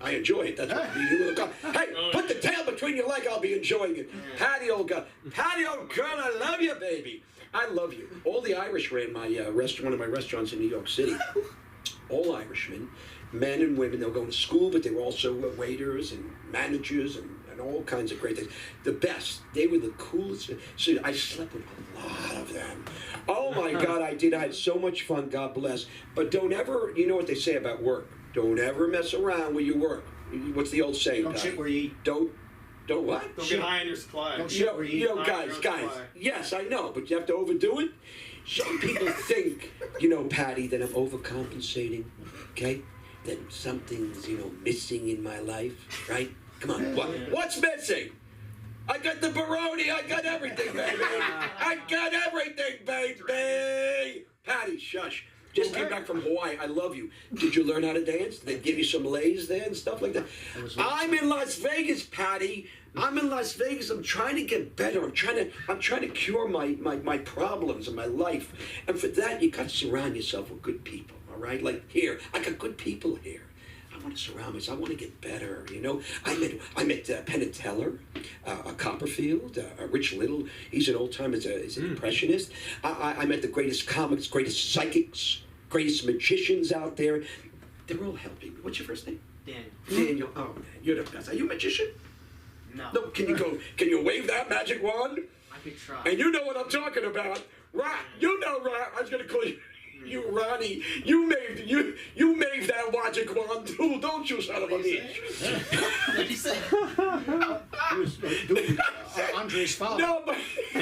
I enjoy it. That's what we do with a car. Hey, put the tail between your leg, I'll be enjoying it. Patty, old girl, I love you, baby. I love you. All the Irish ran my one of my restaurants in New York City. All Irishmen, men and women, they'll go to school, but they were also waiters and managers and all kinds of great things. The best. They were the coolest. So I slept with a lot of them. Oh my God, I did. I had so much fun. God bless. But don't ever, you know what they say about work? Don't ever mess around where you work. What's the old saying? Don't shit where you eat. Don't what? Don't get high on your supply. Don't shit where you eat. Guys. Yes, I know, but you have to overdo it. Some people think, Patty, that I'm overcompensating, okay? That something's, missing in my life, right? Come on, what's missing? I got the Baroni, I got everything, baby. I got everything, baby. Patty, shush. Just came back from Hawaii. I love you. Did you learn how to dance? Did they give you some lays there and stuff like that? I'm in Las Vegas, Patty. I'm in Las Vegas. I'm trying to get better. I'm trying to cure my problems in my life. And for that, you got to surround yourself with good people, all right? Like here, I got good people here. I want to surround myself. I want to get better, I met Penn and Teller, Copperfield, Rich Little. He's an old-timer. He's an impressionist. I met the greatest comics, greatest psychics, greatest magicians out there. They're all helping me. What's your first name? Daniel. Daniel. Oh, man, you're the best. Are you a magician? No. No, can you wave that magic wand? I could try. And you know what I'm talking about. Ron, I was going to call you Ronnie. You made that magic wand too, don't you, son of a bitch? What did you say? He was doing Andre's father. No, but but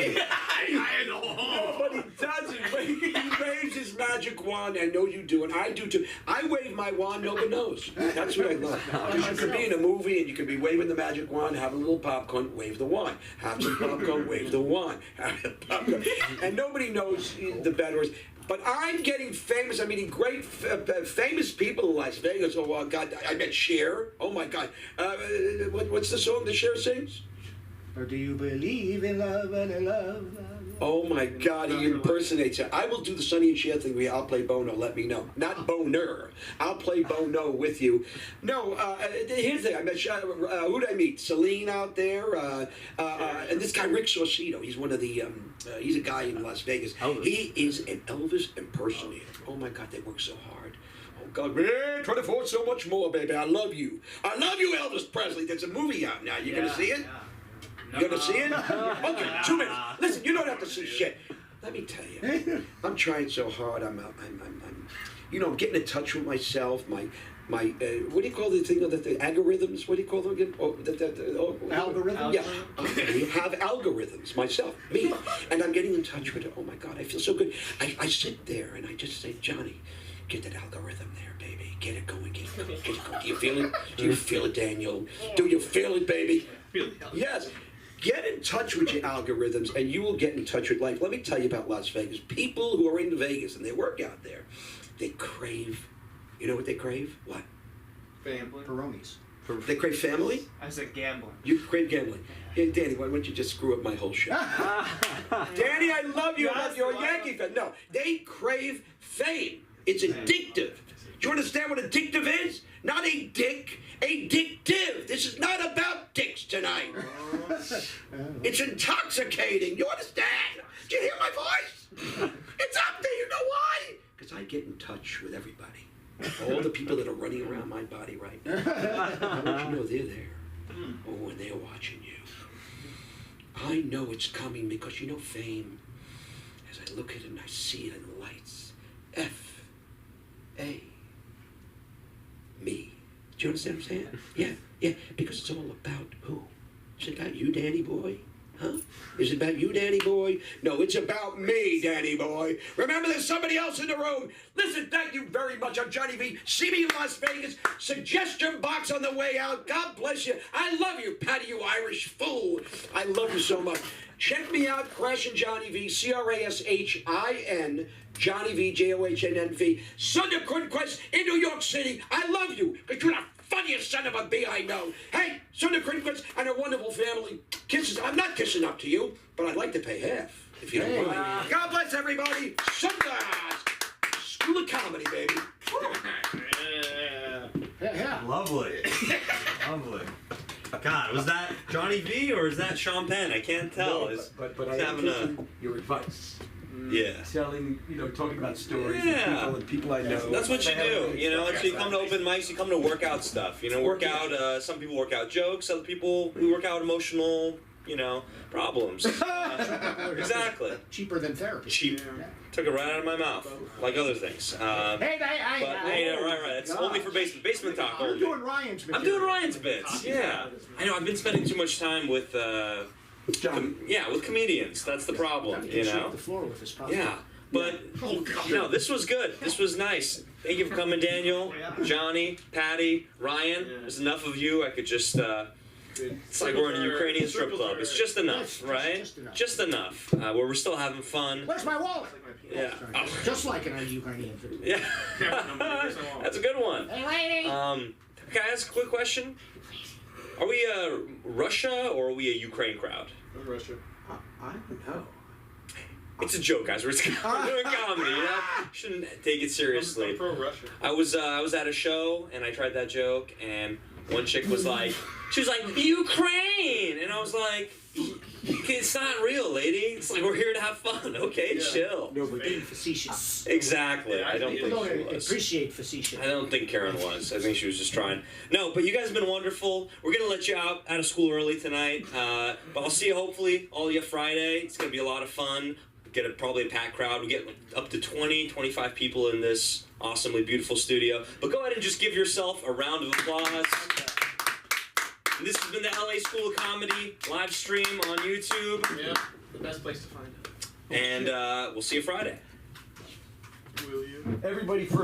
he doesn't. He waves his magic wand. I know you do, and I do too. I wave my wand, no one knows. That's what I love. Because you could be in a movie and you could be waving the magic wand, have a little popcorn, wave the wand. Have some popcorn, wave the wand. Have the popcorn. And nobody knows the better is. But I'm getting famous. I'm meeting great, famous people in Las Vegas. Oh, God. I met Cher. Oh, my God. What's the song that Cher sings? Or do you believe in love and love? Oh, my God. He impersonates her. I will do the Sonny and Cher thing where I'll play Bono. Let me know. Not Boner. I'll play Bono with you. No, here's the thing. I met who did I meet? Celine out there. And this guy, Rick Saucedo. He's one of the... he's a guy in Las Vegas. Elvis. He is an Elvis impersonator. Oh my God, they work so hard. Oh God, man, 24 so much more, baby. I love you. I love you, Elvis Presley. There's a movie out now. You gonna see it? Yeah. You gonna see it? Okay, 2 minutes. Listen, you don't have to see shit. Let me tell you, I'm trying so hard. I'm getting in touch with myself. My what do you call the thing? The algorithms? What do you call them again? Algorithm? Yeah, I have algorithms myself, me, and I'm getting in touch with it. Oh my God, I feel so good. I sit there and I just say, Johnny, get that algorithm there, baby. Get it going, get it going, get it going. Do you feel it? Do you feel it, Daniel? Do you feel it, baby? Yes. Get in touch with your algorithms and you will get in touch with life. Let me tell you about Las Vegas. People who are in Vegas and they work out there, they crave, you know what they crave? What? Family. Peronis. They crave family? I said gambling. You crave gambling. Hey, Danny, why don't you just screw up my whole show? Danny, I love you. I love you're a Yankee fan. No, they crave fame. It's addictive. Do you understand what addictive is? Not a dick, addictive. This is not about dicks tonight. It's intoxicating. You understand? Do you hear my voice? It's up there. You know why? Because I get in touch with everybody. All the people that are running around my body right now. Don't you know they're there? Oh, and they're watching you. I know it's coming because fame. As I look at it and I see it in the lights. F-A. Me. Do you understand what I'm saying? Yeah, because it's all about who? Is it about you, Danny boy? Huh? Is it about you, Danny boy? No, it's about me, Danny boy. Remember, there's somebody else in the room. Listen, thank you very much. I'm Johnny V. See me in Las Vegas. Suggestion box on the way out. God bless you. I love you, Patty, you Irish fool. I love you so much. Check me out, Crashin' Johnny V, C-R-A-S-H-I-N, Johnny V, J-O-H-N-N-V, Sunday Quest in New York City. I love you, because you're the funniest son of a bee I know. Hey, Sunday Quest and a wonderful family. Kisses. I'm not kissing up to you, but I'd like to pay half, if you don't mind. God bless everybody. Sundays. School of Comedy, baby. Yeah. Lovely. Lovely. God, was that Johnny V or is that Sean Penn, I can't tell. No, but I he's am having taking your advice. Yeah. Telling, talking about stories Yeah. and people I know. That's what you do, It's, you come to open mics, you come to work out stuff, work out, some people work out jokes, other people who work out emotional, problems. Exactly. Cheaper than therapy. Cheap. Took it right out of my mouth, like other things. Right. It's only for basement talk. I'm doing Ryan's bits. I'm doing Ryan's bits, yeah. I know, I've been spending too much time with, with comedians. That's the problem, He can sweep the floor with his pocket. Yeah. But no, this was good. This was nice. Thank you for coming, Daniel, Johnny, Patty, Ryan. There's enough of you. I could just. It's like we're in a Ukrainian strip club. It's just enough, right? Just enough. Where we're still having fun. Where's my wallet? Yeah. Oh. Just like in a Ukrainian video. Yeah. That's a good one. Hey, lady. Can I ask a quick question? Are we a Russia or are we a Ukraine crowd? I'm Russia. I don't know. It's a joke, guys. We're doing comedy. You know, shouldn't take it seriously. I'm pro Russia. I was at a show and I tried that joke and one chick was like, Ukraine, and I was like, it's not real, lady. It's like we're here to have fun. Okay, chill. No, we're being facetious. Exactly. I don't We think don't she was. appreciate facetious. I don't think Karen was. I think she was just trying. No, but you guys have been wonderful. We're going to let you out of school early tonight. But I'll see you hopefully all of you Friday. It's going to be a lot of fun. Get probably a packed crowd. We get up to 20, 25 people in this awesomely beautiful studio. But go ahead and just give yourself a round of applause. And this has been the LA School of Comedy live stream on YouTube. Yeah, the best place to find it. And we'll see you Friday. Will you? Everybody for